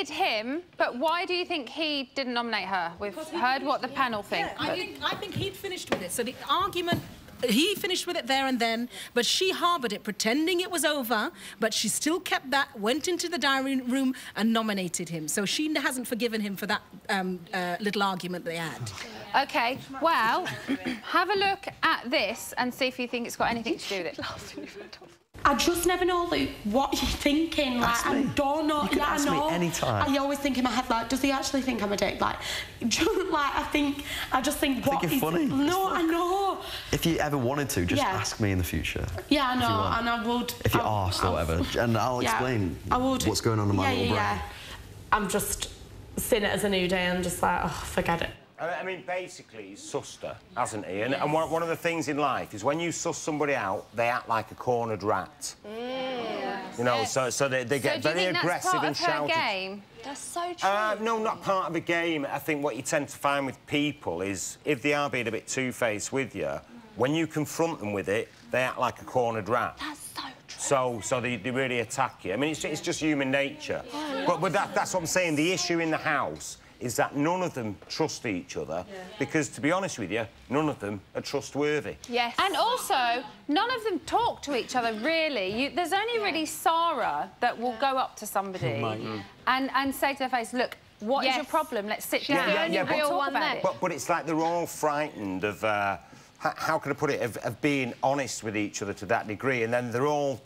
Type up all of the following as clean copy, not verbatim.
nominated him, but why do you think he didn't nominate her? We've heard what the panel think. Yeah, I think he'd finished with it. So the argument... He finished with it there and then, but she harboured it, pretending it was over, but she still kept that, went into the diary room and nominated him. So she hasn't forgiven him for that little argument they had. OK, well, have a look at this and see if you think it's got anything to do with it. I just never know, like, what you're thinking. Like, I don't know. You can ask me anytime. I always think in my head, like, does he actually think I'm a dick? Like, I just think, what you're funny. No, I know. If you ever wanted to, just ask me in the future. Yeah, I know, and I would. If you're asked or whatever, and I'll explain what's going on in my little brain. I'm just seeing it as a new day and just like, oh, forget it. I mean, basically, he's sussed her, hasn't he? And one of the things in life is when you suss somebody out, they act like a cornered rat. You know, so they get very aggressive and shouty. Game? That's so true. No, not part of a game. I think what you tend to find with people is if they are being a bit two-faced with you, when you confront them with it, they act like a cornered rat. That's so true. So they really attack you. I mean, it's just human nature. But that's what I'm saying. The issue in the house is that none of them trust each other because, to be honest with you, none of them are trustworthy. Yes. And also, none of them talk to each other, really. There's only really Sarah that will go up to somebody and say to their face, look, what is your problem? Let's sit down. But it's like they're all frightened of, how can I put it, of being honest with each other to that degree, and then they're all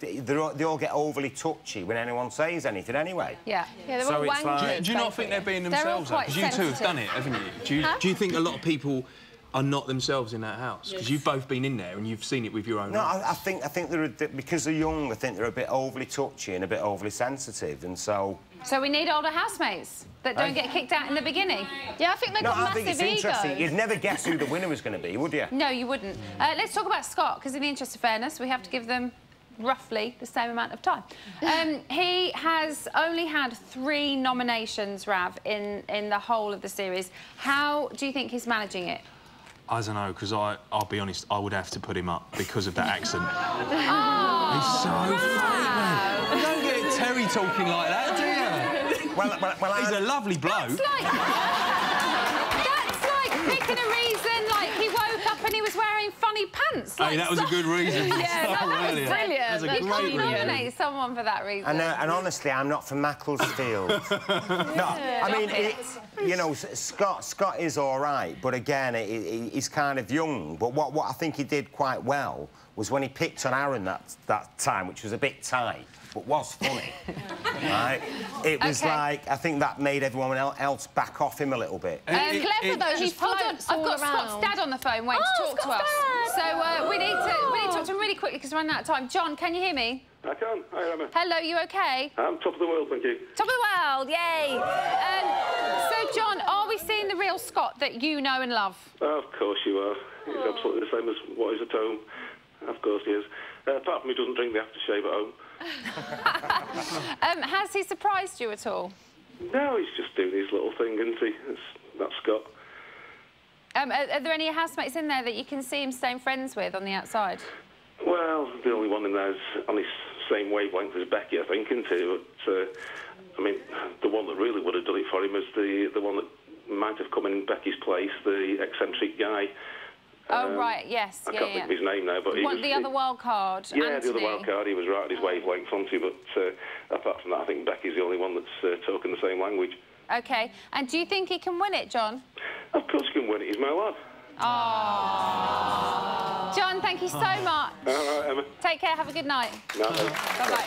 they all get overly touchy when anyone says anything anyway. Yeah, they're all wankers. Like... Do you not think they're being themselves? Because you two have done it, haven't you? Do you think a lot of people are not themselves in that house? Because you've both been in there and you've seen it with your own eyes. No, I think they're because they're young. I think they're a bit overly touchy and a bit overly sensitive, and so. So we need older housemates that don't get kicked out in the beginning. Yeah, I think they've got massive egos. I think it's interesting. You'd never guess who the winner was going to be, would you? No, you wouldn't. Let's talk about Scott, because in the interest of fairness, we have to give them roughly the same amount of time. He has only had 3 nominations, Rav, in the whole of the series. How do you think he's managing it? I don't know, because I'll be honest, I would have to put him up because of that accent. He's so fake, man. You don't get Terry talking like that, do you? Well, he's a lovely bloke. That's like picking a reason, like he woke up and he was wearing funny pants. Like, hey, that was a good reason. Yeah, that was brilliant. That's a great reason. You can't nominate someone for that reason. And honestly, I'm not from Macclesfield. No, I mean, you know, Scott is all right, but again, he's kind of young. But what I think he did quite well was when he picked on Aaron that time, which was a bit tight, but was funny. Right? It was like, I think that made everyone else back off him a little bit. Clever though, he's floats all around. I've got Scott's dad on the phone waiting to talk to us. So we need to talk to him really quickly because we're running out of time. John, can you hear me? I can. Hi, Emma. Hello, you OK? I'm top of the world, thank you. Top of the world, yay! So, John, are we seeing the real Scott that you know and love? Of course you are. He's absolutely the same as what is at home. Of course he is. Apart from he doesn't drink the aftershave at home. Has he surprised you at all? No, he's just doing his little thing, isn't he? That's Scott. Are there any housemates in there that you can see him staying friends with on the outside? Well, the only one in there is on his same wavelength as Becky, I think, isn't he? But, I mean, the one that really would have done it for him is the one that might have come in Becky's place, the eccentric guy. Oh, right, yes. I can't think of his name now, but he was... the other wild card, Yeah, Anthony. the other wild card. He was right at his wavelength, wasn't he? But apart from that, I think Becky's the only one that's talking the same language. OK. And do you think he can win it, John? Of course he can win it. He's my lad. Oh. John, thank you so much. All right, Emma. Take care. Have a good night. No. Bye-bye.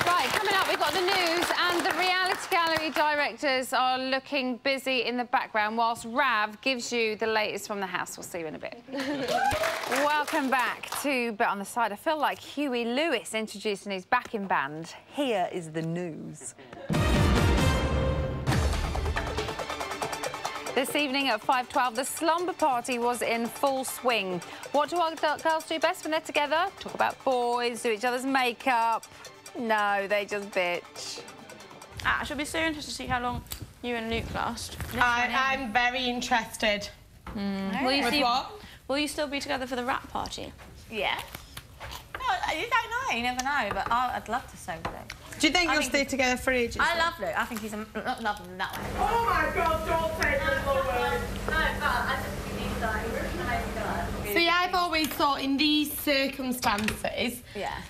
Right, coming up, we've got the news, and the reality gallery directors are looking busy in the background whilst Rav gives you the latest from the house. We'll see you in a bit. Welcome back to Bet on the Side. I feel like Huey Lewis introducing his backing band. Here is the news. This evening at 5:12, the slumber party was in full swing. What do our girls do best when they're together? Talk about boys, do each other's makeup. No, they just bitch. I should be so interested to see how long you and Luke last. I'm very interested. Will you still be together for the wrap party? Yeah. No, you don't know. You never know. But I'd love to celebrate. Do you think you'll stay together for ages? I love Luke. I think he's not loving him that way. Oh my God, don't take this away. See, I've always thought in these circumstances,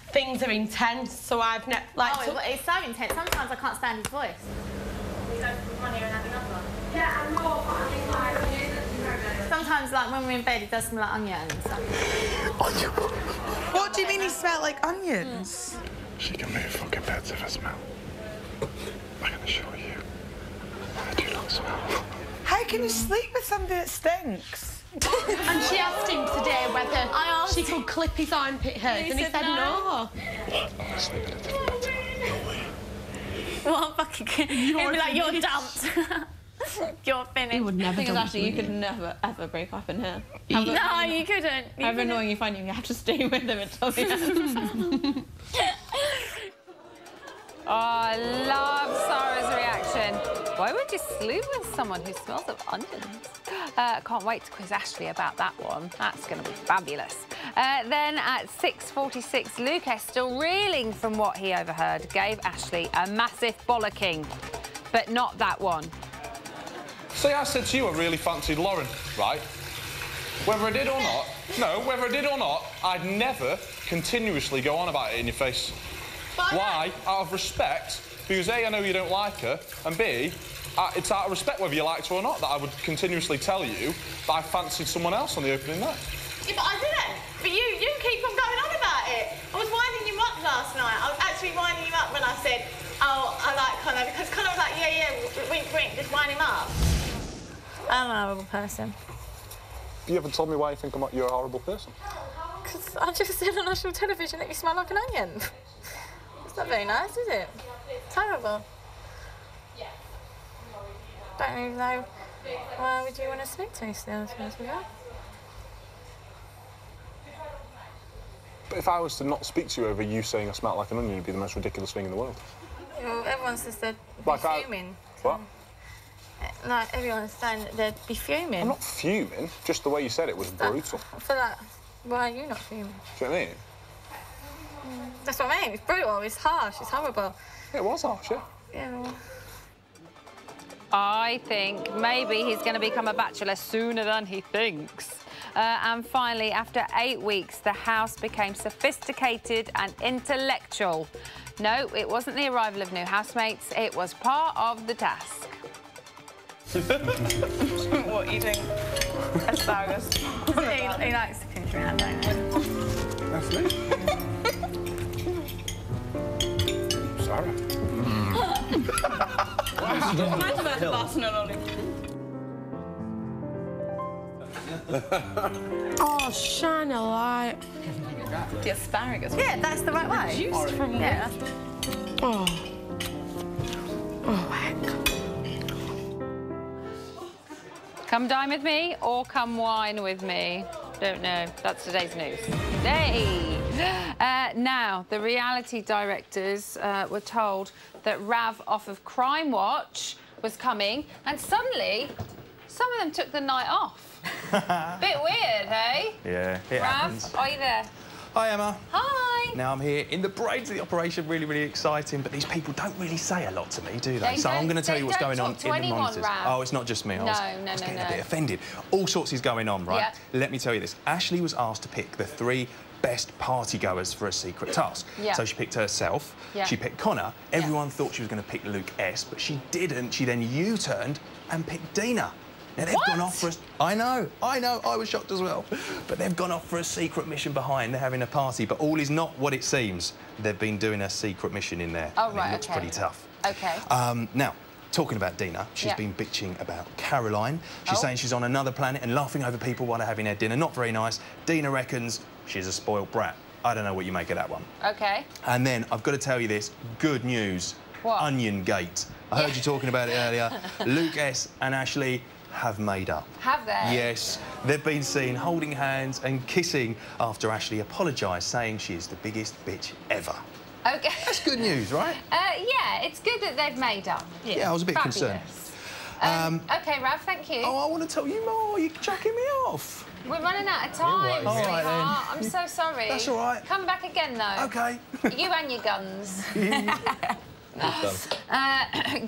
things are intense, so I've never... it's so intense. Sometimes I can't stand his voice. We go from one ear and out the other. Yeah, I know, but I mean, like... Sometimes, like, when we're in bed, it does smell like onion and stuff. What do you mean he smelled like onions? She can move fucking beds if I smell. I can assure you, I do not smell. How can you sleep with somebody that stinks? And she asked him today whether she could clip his armpit hairs, and he said no. I sleep in a different bed. What fucking... He'd be like, you're dumped. You're finished. He would never dump actually, you could never, ever break up in here. No, you couldn't. However annoying you find him, you have to stay with him until the end. Oh, I love Sarah's reaction. Why would you sleep with someone who smells of onions? Can't wait to quiz Ashley about that one. That's going to be fabulous. Then at 6:46, Lucas, still reeling from what he overheard, gave Ashley a massive bollocking. But not that one. See, I said to you I really fancied Lauren, right? Whether I did or not... No, whether I did or not, I'd never continuously go on about it in your face. Why? Out of respect, because A, I know you don't like her, and B, it's out of respect whether you liked her or not that I would continuously tell you that I fancied someone else on the opening night. Yeah, but I didn't. But you keep on going on about it. I was winding you up last night. I was actually winding you up when I said, oh, I like Connor, because Connor was like, yeah, wink, wink, just wind him up. I'm a horrible person. You haven't told me why you think you're a horrible person. Because I just said on national television that you smell like an onion. It's not very nice, is it? It's horrible. Don't even know why would you want to speak to me still, to be honest with you. But if I was to not speak to you over you saying I smell like an onion, it'd be the most ridiculous thing in the world. Well, everyone says they'd be fuming. What? Like, everyone's saying that they'd be fuming. I'm not fuming, just the way you said it was brutal. For that, why are you not fuming? Do you know what I mean? That's what I mean. It's brutal, it's harsh, it's horrible. Yeah, it was harsh, yeah. Yeah, well... I think maybe he's going to become a bachelor sooner than he thinks. And finally, after 8 weeks, the house became sophisticated and intellectual. No, it wasn't the arrival of new housemates, it was part of the task. What, eating asparagus? He likes to pinch around, don't he? That's me. Sarah. Mine's about the Barcelona. Oh, shine a light. The asparagus. Yeah, that's the right way. Juice from yeah. Oh. Oh, heck. Come dine with me or come wine with me? Don't know. That's today's news. Hey! Now, the reality directors were told that Rav off of Crime Watch was coming, and suddenly, some of them took the night off. Bit weird, hey? Yeah, it happens. Rav, are you there? Hi, Emma. Hi. Now I'm here in the brains of the operation, really, really exciting, but these people don't really say a lot to me, do they? So I'm going to tell you what's going on in the monitors. Rav. Oh, it's not just me. I was getting a bit offended. All sorts is going on, right? Yeah. Let me tell you this. Ashley was asked to pick the 3 best party-goers for a secret task. Yeah. So she picked herself, she picked Connor. Everyone thought she was going to pick Luke S, but she didn't. She then U-turned and picked Dina. Now, they've gone off for a... I know, I was shocked as well. But they've gone off for a secret mission behind. They're having a party, but all is not what it seems. They've been doing a secret mission in there. Oh, and right, it looks pretty tough. OK. Now, talking about Dina, she's been bitching about Caroline. She's saying she's on another planet and laughing over people while they're having their dinner. Not very nice. Dina reckons she's a spoiled brat. I don't know what you make of that one. OK. And then, I've got to tell you this, good news. What? Onion Gate. I heard you talking about it earlier. Luke S and Ashley have made up. Have they? Yes. They've been seen holding hands and kissing after Ashley apologised, saying she is the biggest bitch ever. OK. That's good news, right? Yeah, it's good that they've made up. Yeah, I was a bit concerned. OK, Rav, thank you. Oh, I want to tell you more. You're chucking me off. We're running out of time, sweetheart. Right, I'm so sorry. That's all right. Come back again, though. OK. You and your guns.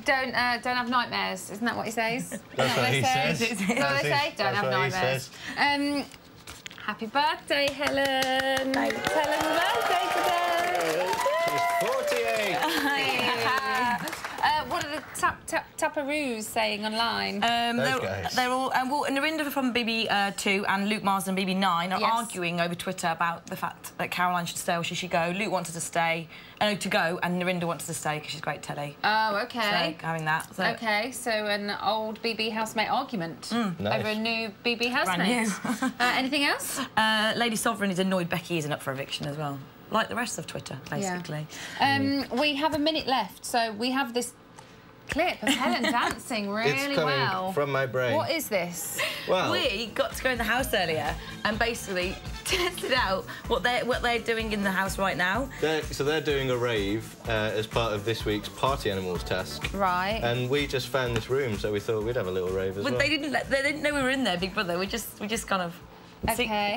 Don't have nightmares. Isn't that what he says? That's what he says. Is that what they say? Don't have nightmares. Happy birthday, Helen. It's Helen's birthday today. She's 48. What are the Tupperoos saying online? They're all... well, Narinda from BB2 and Luke Marsden, BB9, are arguing over Twitter about the fact that Caroline should stay or she should go. Luke wanted to stay, to go, and Narinda wanted to stay because she's great telly. Oh, OK. So, having that. So. OK, so an old BB housemate argument Nice. over a new BB housemate. Anything else? Lady Sovereign is annoyed Becky isn't up for eviction as well. Like the rest of Twitter, basically. We have a minute left, so we have this clip of Helen dancing really it's coming from my brain. What is this? Well, we got to go in the house earlier and basically tested out what they're doing in the house right now. So they're doing a rave as part of this week's Party Animals task. Right. And we just found this room, so we thought we'd have a little rave as well. They didn't know we were in there, Big Brother. We just kind of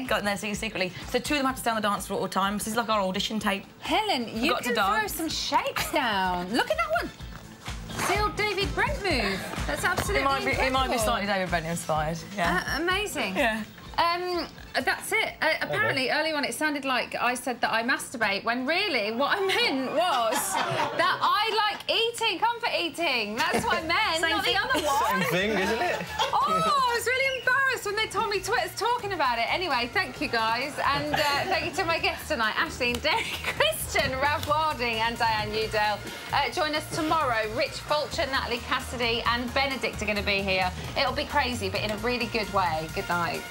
got in there secretly. So two of them have to stay on the dance floor all the time. This is like our audition tape. Helen, you can throw some shapes down. Look at that one. See old David Brent move. That's absolutely incredible. It might be slightly David Brent inspired. Yeah. Amazing. Yeah. That's it. Apparently, earlier on, it sounded like I said that I masturbate, when really what I meant was that I like eating, comfort eating. That's what I meant, not the other one. Same thing, isn't it? Oh, I was really embarrassed when they told me Twitter's talking about it. Anyway, thank you, guys. And thank you to my guests tonight, Aisling, Derek Christian, Rav Wilding and Diane Udale. Join us tomorrow. Rich Fulcher, Natalie Cassidy and Benedict are going to be here. It'll be crazy, but in a really good way. Good night.